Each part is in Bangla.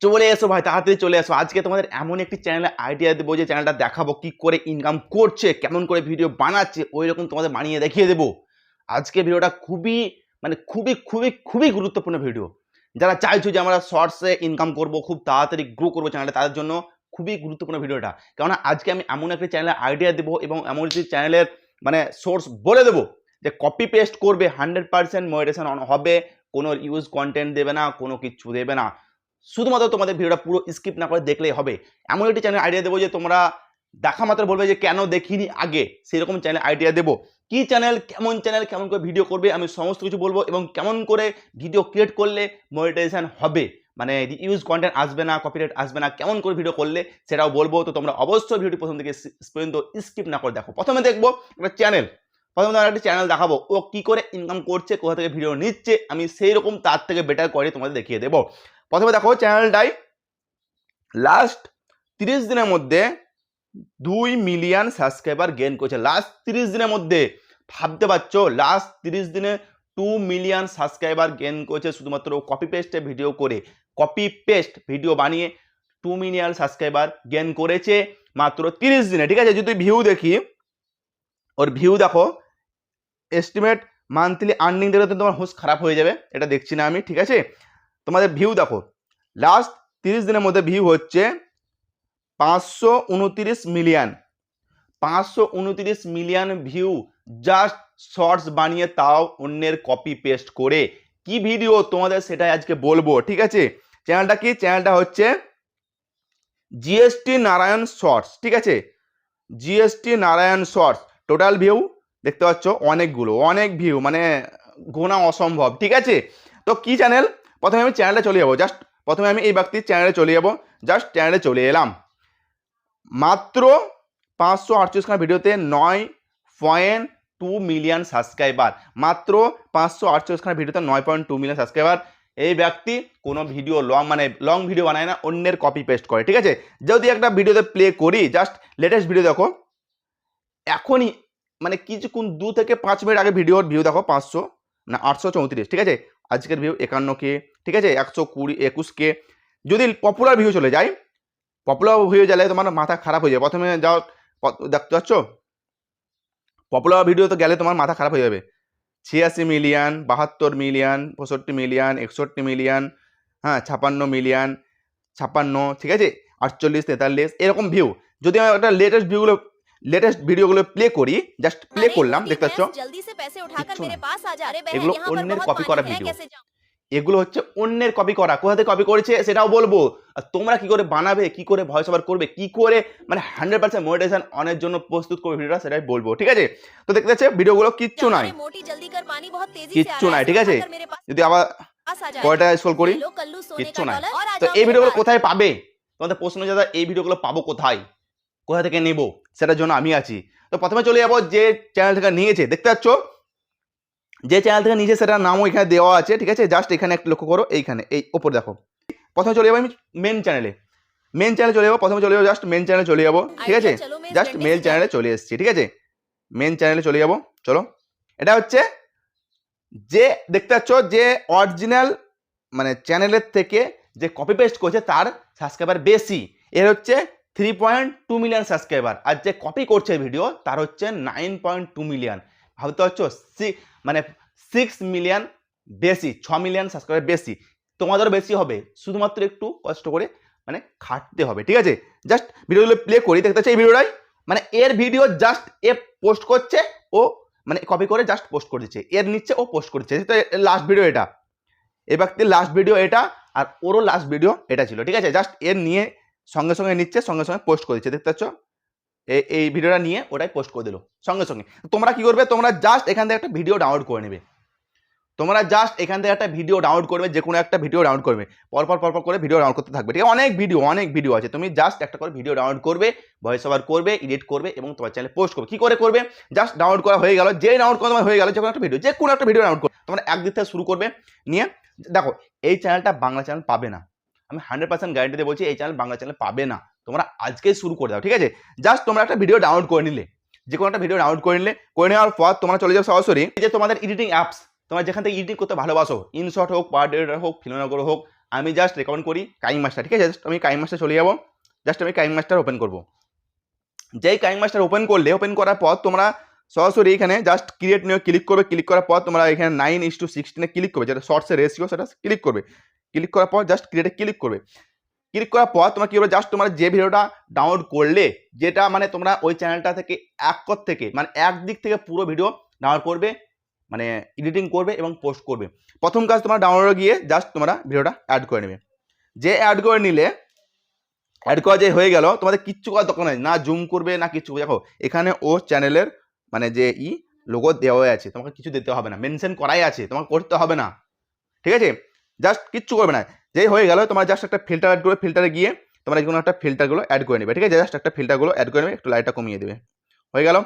চলে এসো ভাই, তাড়াতাড়ি চলে এসো। আজকে তোমাদের এমন একটি চ্যানেলে আইডিয়া দেবো, যে চ্যানেলটা দেখাবো কি করে ইনকাম করছে, কেমন করে ভিডিও বানাচ্ছে, ওই রকম তোমাদের বানিয়ে দেখিয়ে দেবো। আজকে ভিডিওটা খুবই গুরুত্বপূর্ণ ভিডিও। যারা চাইছো যে আমরা শর্টসে ইনকাম করব, খুব তাড়াতাড়ি গ্রো করবো চ্যানেলটা, তাদের জন্য খুবই গুরুত্বপূর্ণ ভিডিওটা। কেননা আজকে আমি এমন একটি চ্যানেলে আইডিয়া দেবো এবং এমন একটি চ্যানেলের সোর্স বলে দেবো যে কপি পেস্ট করবে, 100% মনিটাইজেশন অন হবে, কোনো ইউজ কন্টেন্ট দেবে না, কোনো কিছু দেবে না। শুধুমাত্র তোমাদের ভিডিওটা পুরো স্কিপ না করে দেখলেই হবে। এমন একটি চ্যানেল আইডিয়া দেবো যে তোমরা দেখা মাত্র বলবে যে কেন দেখিনি আগে, সেরকম চ্যানেল আইডিয়া দেবো। কি চ্যানেল, কেমন করে ভিডিও করবে, আমি সমস্ত কিছু বলবো। এবং কেমন করে ভিডিও ক্রিয়েট করলে মনিটাইজেশন হবে, ইউজ কন্টেন্ট আসবে না, কপিরাইট আসবে না, কেমন করে ভিডিও করলে সেটাও বলবো। তো তোমরা অবশ্যই ভিডিওটি প্রথম থেকে পর্যন্ত স্কিপ না করে দেখো। প্রথমে দেখবো একটা চ্যানেল, একটা চ্যানেল দেখাবো ও কি করে ইনকাম করছে, কোথা থেকে ভিডিও নিচ্ছে, আমি সেই রকম তার থেকে বেটার করে তোমাদের দেখিয়ে দেবো। প্রথমে দেখো চ্যানেলটাই লাস্ট 30 দিনের মধ্যে 2 মিলিয়ন সাবস্ক্রাইবার গেইন করেছে। লাস্ট 30 দিনের মধ্যে, ভাবতে পারছো, লাস্ট 30 দিনে 2 মিলিয়ন সাবস্ক্রাইবার গেইন করেছে শুধুমাত্র কপি পেস্টে ভিডিও করে। কপি পেস্ট ভিডিও বানিয়ে 2 মিলিয়ন সাবস্ক্রাইবার গেইন করেছে মাত্র 30 দিনে। ঠিক আছে, যদি ভিউ দেখি, ওর ভিউ দেখো, এস্টিমেট মান্থলি আর্নিং দেখলে তো তোমার হোস খারাপ হয়ে যাবে, এটা দেখছি না আমি। ঠিক আছে, তোমাদের ভিউ দেখো, লাস্ট 30 দিনের মধ্যে ভিউ হচ্ছে 529 million. 529 million view just shorts বানিয়ে, তাও অন্যের কপি পেস্ট করে। কি ভিডিও তোমাদের সেটাই আজকে বলবো। ঠিক আছে, চ্যানেলটা কি, চ্যানেলটা হচ্ছে জিএসটি নারায়ণ শর্টস। ঠিক আছে, GST Narayan shorts. Total view দেখতে পাচ্ছ অনেকগুলো, অনেক ভিউ, গোনা অসম্ভব। ঠিক আছে, তো কি চ্যানেল, প্রথমে আমি চ্যানেলে চলে যাবো। জাস্ট প্রথমে আমি এই ব্যক্তির চ্যানেলে চলে যাবো। জাস্ট চ্যানেলে চলে এলাম। মাত্র 548খানা ভিডিওতে 9.2 মিলিয়ন সাবস্ক্রাইবার। মাত্র 548খানা ভিডিওতে 9.2 মিলিয়ন সাবস্ক্রাইবার। এই ব্যক্তি কোনো ভিডিও লং ভিডিও বানায় না, অন্যের কপি পেস্ট করে। ঠিক আছে, যদি একটা ভিডিওতে প্লে করি, জাস্ট লেটেস্ট ভিডিও দেখো, এখনই কিছুক্ষণ 2 থেকে 5 মিনিট আগে ভিডিওর ভিউ দেখো, 834। ঠিক আছে, আজকের ভিউ 51K। ঠিক আছে, 121K। যদি পপুলার ভিউ চলে যায়, পপুলার ভিউ গেলে তোমার মাথা খারাপ হয়ে যাবে। প্রথমে যাও, দেখতে পাচ্ছ পপুলার ভিডিও তো গেলে তোমার মাথা খারাপ হয়ে যাবে। 86 মিলিয়ন, 72 মিলিয়ন, 65 মিলিয়ন, 61 মিলিয়ন, হ্যাঁ 56 মিলিয়ন, 56। ঠিক আছে, 48, 43 এরকম ভিউ। যদি আমি একটা লেটেস্ট ভিডিওগুলো প্লে করি, জাস্ট প্লে করলাম, দেখতে পাচ্ছ এগুলো অন্যের কপি করা ভিডিও। এগুলো হচ্ছে অন্যের কপি করা। কোথা থেকে কপি করেছে সেটাও বলবো। আর তোমরা কি করে বানাবে, কি করে ভয়েস ওভার করবে, কি করে 100% মনিটাইজেশন অনের জন্য প্রস্তুত করবে ভিডিওটা, সেটাই বলবো। ঠিক আছে, তো দেখতে পাচ্ছ ভিডিওগুলো কিচ্ছু নাই, কিচ্ছু নাই। ঠিক আছে, যদি আবার কয়টা স্ক্রল করি, কিচ্ছু নাই। তো এই ভিডিওগুলো কোথায় পাবে, তোমাদের প্রশ্ন যে এই ভিডিওগুলো পাবো কোথায়, কোথা থেকে নেবো, সেটার জন্য আমি আছি। তো প্রথমে চলে যাবো যে চ্যানেল থেকে নিয়েছে। দেখতে পাচ্ছ যে চ্যানেল থেকে নিচে সেটার নামও এখানে দেওয়া আছে। ঠিক আছে, জাস্ট এখানে একটু লক্ষ্য করো, এইখানে এই ওপর দেখো। প্রথমে চলে যাবো আমি মেন চ্যানেলে চলে যাবো। প্রথমে চলে যাবো, জাস্ট মেন চ্যানেলে চলে যাবো। ঠিক আছে, জাস্ট মেন চ্যানেলে চলে এসেছি। ঠিক আছে, মেন চ্যানেলে চলে যাবো। চলো, এটা হচ্ছে যে দেখতে পাচ্ছ যে অরিজিনাল চ্যানেলের থেকে যে কপি পেস্ট করছে তার সাবস্ক্রাইবার বেশি। এর হচ্ছে 3.2 মিলিয়ন সাবস্ক্রাইবার। আর যে কপি করছে ভিডিও তার হচ্ছে 9.2 মিলিয়ন। ভাবতে পারছো, 6 মিলিয়ন বেশি, 6 মিলিয়ন সাবস্ক্রাইবার বেশি। তোমাদেরও বেশি হবে, শুধুমাত্র একটু কষ্ট করে খাটতে হবে। ঠিক আছে, জাস্ট ভিডিওগুলো প্লে করি, দেখতে পাচ্ছি এই ভিডিওটাই এর ভিডিও জাস্ট এ পোস্ট করছে, ও কপি করে জাস্ট পোস্ট করে দিচ্ছে, এর নিচে ও পোস্ট করছে। লাস্ট ভিডিও এটা, এই ব্যক্তির লাস্ট ভিডিও এটা, আর ওরও লাস্ট ভিডিও এটা ছিল। ঠিক আছে, জাস্ট এর নিয়ে সঙ্গে সঙ্গে নিচ্ছে, সঙ্গে সঙ্গে পোস্ট করে দিচ্ছে। দেখতে পাচ্ছ এই ভিডিওটা নিয়ে ওটাই পোস্ট করে দিল সঙ্গে সঙ্গে। তোমরা কি করবে, তোমরা জাস্ট এখান থেকে একটা ভিডিও ডাউনলোড করে নেবে। তোমরা জাস্ট এখান থেকে একটা ভিডিও ডাউনলোড করবে, যে কোনো একটা ভিডিও ডাউনলোড করবে, পরপর করে ভিডিও ডাউনলোড করতে থাকবে। ঠিক আছে, অনেক ভিডিও আছে, তুমি জাস্ট একটা করে ভিডিও ডাউনলোড করবে, ভয়েস ওভার করবে, এডিট করবে এবং তোমার চ্যানেলে পোস্ট করবে। কি করে করবে, জাস্ট ডাউনলোড করা হয়ে গেল, যে ডাউনলোড করা তোমার হয়ে গেল, যে কোনো একটা ভিডিও ডাউনলোড করবে, তোমরা একদিক থেকে শুরু করবে নিয়ে। দেখো, এই চ্যানেলটা বাংলা চ্যানেল পাবে না, আমি 100% গ্যারান্টি দিয়ে বলছি, এই চ্যানেল বাংলা চ্যানেল পাবে না। তোমরা আজকেই শুরু করে দাও। ঠিক আছে, জাস্ট তোমরা একটা ভিডিও ডাউনলোড করে নিলে, যে কোনো একটা ভিডিও ডাউনলোড করে নিলে, করে নেওয়ার পর তোমরা চলে যাও সরাসরি যে তোমাদের এডিটিং অ্যাপস, তোমরা যেখান থেকে এডিটিং করতে ভালোবাসো, ইনশট হোক, পাওয়ার এডিটর হোক, ফিল্মনগর হোক, আমি জাস্ট রেকমেন্ড করি কাইং মাস্টার, ঠিক আছে। জাস্ট আমি কাইং মাস্টার চলে যাবো, জাস্ট আমি কাইং মাস্টার ওপেন করবো। যেই কাইং মাস্টার ওপেন করলে, ওপেন করার পর তোমরা সরাসরি এখানে জাস্ট ক্রিয়েট নিয়ে ক্লিক করবে। ক্লিক করার পর তোমরা এখানে 9:16 ক্লিক করবে, যেটা শর্টসের রেশিও সেটা ক্লিক করবে। ক্লিক করার পর জাস্ট ক্রিয়েটে ক্লিক করবে। ক্লিক করার পর তোমরা কি করবে, জাস্ট তোমরা যে ভিডিওটা ডাউনলোড করলে, যেটা মানে তোমরা ওই চ্যানেলটা থেকে একদিক থেকে পুরো ভিডিও ডাউনলোড করবে, মানে এডিটিং করবে এবং পোস্ট করবে। প্রথম কাজ তোমরা ডাউনলোডে গিয়ে জাস্ট তোমরা ভিডিওটা অ্যাড করে নেবে। যে অ্যাড করে নিলে, অ্যাড করা যে হয়ে গেল, তোমাদের কিচ্ছু করার দরকার নেই, না জুম করবে না কিছু। দেখো এখানে ও চ্যানেলের মানে যে লোগো দেওয়া আছে, তোমাকে কিছু দিতে হবে না, মেনশন করাই আছে, তোমাকে করতে হবে না, ঠিক আছে। জাস্ট কিচ্ছু করবে না। যেই হয়ে গেল, তোমার জাস্ট একটা ফিল্টার অ্যাড করবে। ফিল্টারে গিয়ে তোমরা কোনো একটা ফিল্টারগুলো অ্যাড করে নেবে, ঠিক আছে। জাস্ট একটা ফিল্টারগুলো অ্যাড করে নেবে, একটু লাইটটা কমিয়ে দেবে, হয়ে গেল।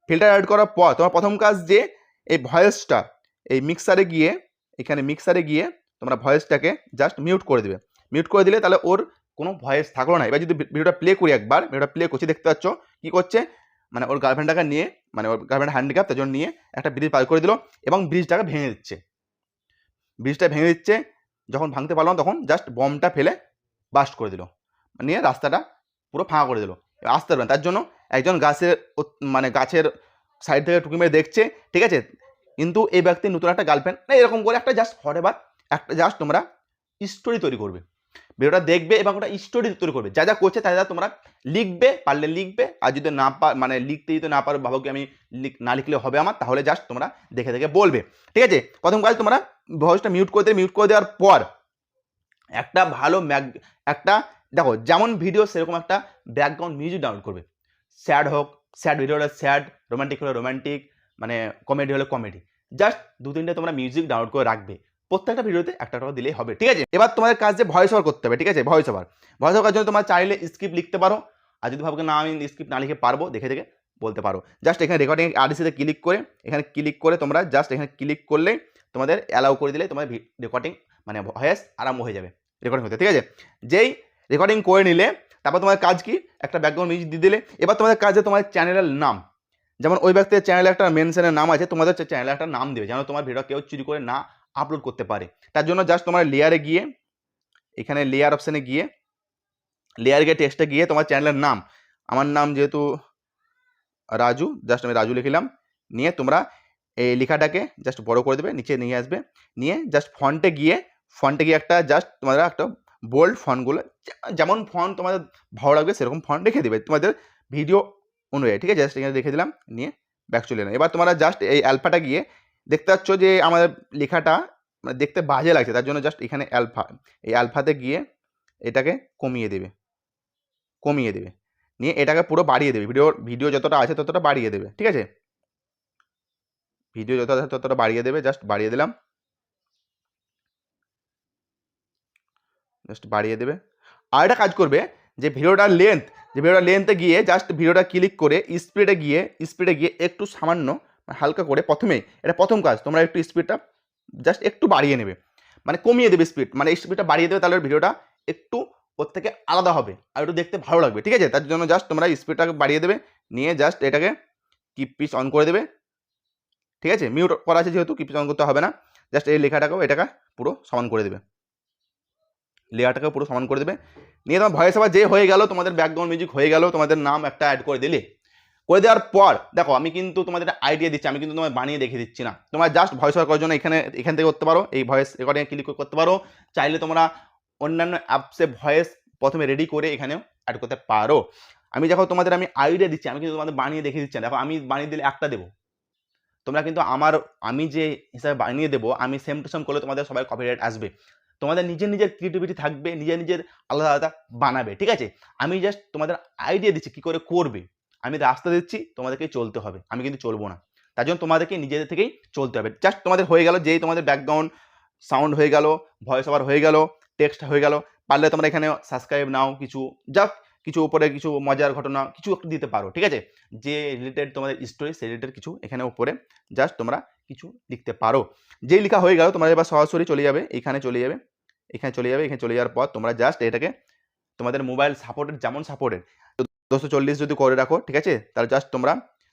ফিল্টার অ্যাড করার পর তোমার প্রথম কাজ যে এই ভয়েসটা, এই মিক্সারে গিয়ে, এখানে মিক্সারে গিয়ে তোমরা ভয়েসটাকে জাস্ট মিউট করে দেবে। মিউট করে দিলে তাহলে ওর কোনো ভয়েস থাকলো না। এবার যদি ভিডিওটা প্লে করি, একবার ভিডিওটা প্লে করছি, দেখতে পাচ্ছ কি করছে, মানে ওর গার্লফ্রেন্ডটাকে নিয়ে, মানে ওর গার্লফ্রেন্ড হ্যান্ডিক্যাপ, তার জন্য নিয়ে একটা ব্রিজ পার করে দিল এবং ব্রিজটাকে ভেঙে দিচ্ছে। ব্রিজটা ভেঙে দিচ্ছে, যখন ভাঙতে পারলো না তখন জাস্ট বমটা ফেলে বাস্ট করে দিল, নিয়ে রাস্তাটা পুরো ফাঁকা করে দিল। আসতে পারবেন, তার জন্য একজন গাছের সাইড থেকে টুকি মেরে দেখছে, ঠিক আছে। কিন্তু এই ব্যক্তির নতুন একটা গার্লফ্রেন্ড না, এরকম করে একটা জাস্ট হঠাৎ একটা জাস্ট তোমরা স্টোরি তৈরি করবে। ভিডিওটা দেখবে এবং ওটা স্টোরি তৈরি করবে, যা যা করছে তা যা তোমরা লিখবে, পারলে লিখবে, আর যদি না লিখতে যদি না পারো, ভাবো কি আমি না লিখলে হবে আমার, তাহলে জাস্ট তোমরা দেখে দেখে বলবে, ঠিক আছে। প্রথম কাজ তোমরা ভয়েসটা মিউট করে দেওয়ার পর একটা ভালো একটা দেখো যেমন ভিডিও সেরকম একটা ব্যাকগ্রাউন্ড মিউজিক ডাউনলোড করবে। স্যাড হোক স্যাড, ভিডিও হলে স্যাড, রোমান্টিক হলে রোমান্টিক, মানে কমেডি হলে কমেডি, জাস্ট 2-3টে তোমরা মিউজিক ডাউনলোড করে রাখবে। প্রত্যেকটা ভিডিওতে একটা টাকা দিলেই হবে, ঠিক আছে। এবার তোমাদের কাজ যে ভয়েস ওভার করতে হবে, ঠিক আছে। ভয়েস ওভার করার জন্য তোমরা চাইলে স্ক্রিপ্ট লিখতে পারো, আর যদি ভাবো না আমি স্ক্রিপ্ট না লিখে পারবো, দেখে দেখে বলতে পারো। জাস্ট এখানে রেকর্ডিং আরডিসিতে ক্লিক করে, এখানে ক্লিক করে তোমরা জাস্ট এখানে ক্লিক করলে তোমাদের অ্যালাউ করে দিলে তোমাদের রেকর্ডিং মানে ভয়েস আরম্ভ হয়ে যাবে রেকর্ডিং হতে, ঠিক আছে। যেই রেকর্ডিং করে নিলে তারপর তোমার কাজ কি, একটা ব্যাকগ্রাউন্ড মিউজিক দিয়ে দিলে। এবার তোমাদের কাজে তোমার চ্যানেলের নাম, যেমন ওই ব্যক্তির চ্যানেলে একটা মেনশনের নাম আছে, তোমাদের চ্যানেলে একটা নাম দেবে, যেন তোমার ভিডিও কেউ চুরি করে না আপলোড করতে পারে। তার জন্য জাস্ট তোমার লেয়ারে গিয়ে, এখানে লেয়ার অপশানে গিয়ে, লেয়ার গিয়ে টেক্সটে গিয়ে তোমার চ্যানেলের নাম, আমার নাম যেহেতু রাজু, জাস্ট আমি রাজু লিখলাম, নিয়ে তোমরা এই লেখাটাকে জাস্ট বড় করে দেবে, নিচে নিয়ে আসবে, নিয়ে জাস্ট ফন্টে গিয়ে একটা জাস্ট তোমাদের একটা বোল্ড ফন্টগুলো, যেমন ফন্ট তোমাদের ভালো লাগবে সেরকম ফন্ট রেখে দেবে তোমাদের ভিডিও অনুযায়ী, ঠিক আছে। জাস্ট এখানে রেখে দিলাম, নিয়ে ব্যাক চলে এলাম। এবার তোমরা জাস্ট এই অ্যালফাটা গিয়ে দেখতে পাচ্ছ যে আমাদের লেখাটা মানে দেখতে বাজে লাগছে, তার জন্য জাস্ট এখানে এই অ্যালফাতে গিয়ে এটাকে কমিয়ে দেবে, নিয়ে এটাকে পুরো বাড়িয়ে দেবে। ভিডিও যতটা আছে ততটা বাড়িয়ে দেবে, ঠিক আছে। ভিডিও যতটা আছে ততটা বাড়িয়ে দেবে, জাস্ট বাড়িয়ে দিলাম, জাস্ট বাড়িয়ে দেবে। আর একটা কাজ করবে, যে ভিডিওটার লেন্থে গিয়ে জাস্ট ভিডিওটা ক্লিক করে স্পিডে গিয়ে একটু সামান্য হালকা করে, এটা প্রথম কাজ, তোমরা একটু স্পিডটা জাস্ট একটু বাড়িয়ে নেবে, মানে কমিয়ে দেবে স্পিড, মানে স্পিডটা বাড়িয়ে দেবে, তাহলে ভিডিওটা একটু ওর থেকে আলাদা হবে আর একটু দেখতে ভালো লাগবে, ঠিক আছে। তার জন্য জাস্ট তোমরা স্পিডটাকে বাড়িয়ে দেবে, নিয়ে জাস্ট এটাকে কিপ পিচ অন করে দেবে, ঠিক আছে। মিউট করা আছে যেহেতু কিপ পিচ অন করতে হবে না, জাস্ট এই লেখাটাকেও এটাকে পুরো সমান করে দেবে, লেয়ারটাকে পুরো সমান করে দেবে, নিয়ে তোমার ভয়েস ওভার যে হয়ে গেল, তোমাদের ব্যাকগ্রাউন্ড মিউজিক হয়ে গেল, তোমাদের নাম একটা অ্যাড করে দিলে। করে দেওয়ার পর দেখো আমি কিন্তু তোমাদের আইডিয়া দিচ্ছি, আমি কিন্তু তোমায় বানিয়ে দেখিয়ে দিচ্ছি না। তোমরা জাস্ট ভয়েস ওভার করার জন্য এখান থেকে করতে পারো, এই ভয়েস রেকর্ডিং ক্লিক করতে পারো। চাইলে তোমরা অন্যান্য অ্যাপসে ভয়েস প্রথমে রেডি করে এখানেও অ্যাড করতে পারো। আমি দেখো তোমাদের আমি আইডিয়া দিচ্ছি, আমি কিন্তু তোমাদের বানিয়ে দেখিয়ে দিচ্ছি না। দেখো আমি বানিয়ে দিলে একটা দেবো, তোমরা কিন্তু আমি যে হিসাবে বানিয়ে দেবো, আমি সেম টু সেম করলে তোমাদের সবাই কপিরাইট আসবে। তোমাদের নিজের ক্রিয়েটিভিটি থাকবে, নিজের আলাদা আলাদা বানাবে, ঠিক আছে। আমি জাস্ট তোমাদের আইডিয়া দিচ্ছি কী করে করবে, আমি রাস্তা দিচ্ছি, তোমাদেরকে চলতে হবে, আমি কিন্তু চলবো না। তার জন্য তোমাদেরকে নিজেদের থেকেই চলতে হবে। জাস্ট তোমাদের হয়ে গেল, যেই তোমাদের ব্যাকগ্রাউন্ড সাউন্ড হয়ে গেল, ভয়েস ওভার হয়ে গেল, টেক্সট হয়ে গেল, পারলে তোমরা এখানে সাবস্ক্রাইব নাও, কিছু উপরে কিছু মজার ঘটনা কিছু একটু দিতে পারো, ঠিক আছে। যে রিলেটেড তোমাদের স্টোরি সেই রিলেটেড কিছু এখানে উপরে জাস্ট তোমরা কিছু লিখতে পারো। যেই লেখা হয়ে গেল, তোমরা এবার সরাসরি চলে যাবে, এখানে চলে যাওয়ার পর তোমরা জাস্ট এটাকে তোমাদের মোবাইল সাপোর্টেড, যেমন সাপোর্টেড 240 যদি করে রাখো, ঠিক আছে, তাহলে জাস্ট তোমরা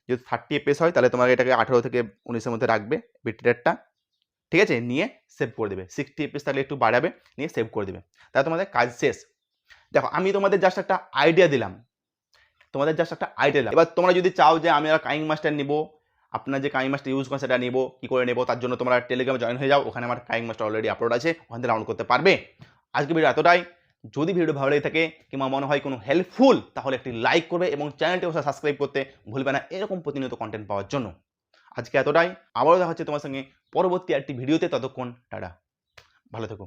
যদি 30 FPS হয় তাহলে তোমার এটাকে 18 থেকে 19-এর মধ্যে রাখবে বিট রেটটা, ঠিক আছে, নিয়ে সেভ করে দেবে। 60 FPS থাকলে একটু বাড়াবে, নিয়ে সেভ করে দেবে, তাহলে তোমাদের কাজ শেষ। দেখো আমি তোমাদের জাস্ট একটা আইডিয়া দিলাম, এবার তোমরা যদি চাও যে আমি আর কাইং মাস্টার নিব, আপনার যে কাইং মাস্টার ইউজ করেন সেটা নিব, কি করে নেব, তার জন্য তোমরা টেলিগ্রামে জয়েন হয়ে যাও, ওখানে আমার কাইং মাস্টার অলরেডি আপলোড আছে, ওখান থেকে ডাউনলোড করতে পারবে। আজকে ভিডিও এতটাই। যদি ভিডিও ভালো লেগে থাকে কিংবা মনে হয় কোনো হেল্পফুল, তাহলে একটি লাইক করবে এবং চ্যানেলটি অবশ্যই সাবস্ক্রাইব করতে ভুলবে না এরকম প্রতিনিয়ত কন্টেন্ট পাওয়ার জন্য। আজকে এতটাই, আবারও দেখা হচ্ছে তোমার সঙ্গে পরবর্তী একটি ভিডিওতে। ততক্ষণ টাটা, ভালো থেকো।